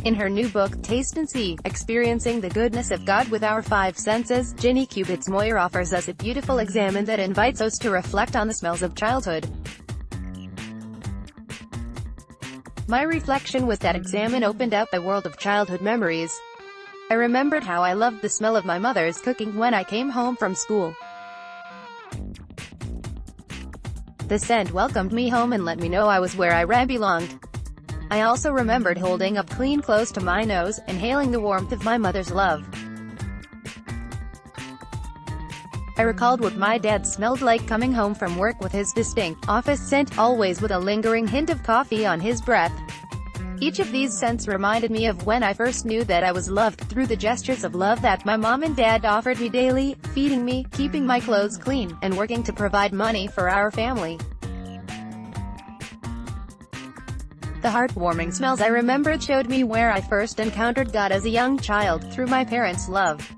In her new book, Taste and See, Experiencing the Goodness of God with Our Five Senses, Ginny Kubitz Moyer offers us a beautiful examen that invites us to reflect on the smells of childhood. My reflection was that examen opened up a world of childhood memories. I remembered how I loved the smell of my mother's cooking when I came home from school. The scent welcomed me home and let me know I was where I belonged. I also remembered holding up clean clothes to my nose, inhaling the warmth of my mother's love. I recalled what my dad smelled like coming home from work with his distinct office scent, always with a lingering hint of coffee on his breath. Each of these scents reminded me of when I first knew that I was loved, through the gestures of love that my mom and dad offered me daily, feeding me, keeping my clothes clean, and working to provide money for our family. The heartwarming smells I remembered showed me where I first encountered God as a young child, through my parents' love.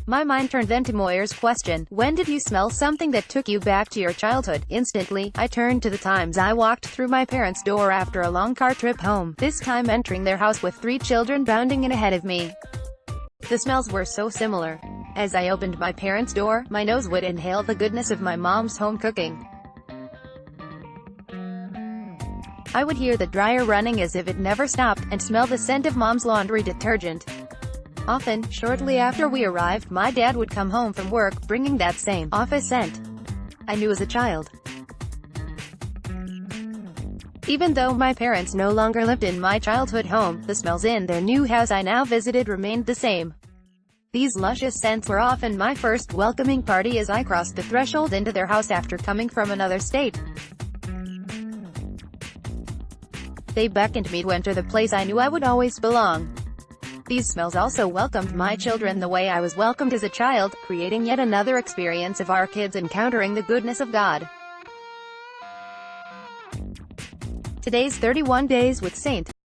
My mind turned then to Moyer's question, when did you smell something that took you back to your childhood? Instantly, I turned to the times I walked through my parents' door after a long car trip home, this time entering their house with 3 children bounding in ahead of me. The smells were so similar. As I opened my parents' door, my nose would inhale the goodness of my mom's home cooking. I would hear the dryer running as if it never stopped, and smell the scent of mom's laundry detergent. Often, shortly after we arrived, my dad would come home from work, bringing that same office scent I knew as a child. Even though my parents no longer lived in my childhood home, the smells in their new house I now visited remained the same. These luscious scents were often my first welcoming party as I crossed the threshold into their house after coming from another state. They beckoned me to enter the place I knew I would always belong. These smells also welcomed my children the way I was welcomed as a child, creating yet another experience of our kids encountering the goodness of God. Today's 31 Days with St.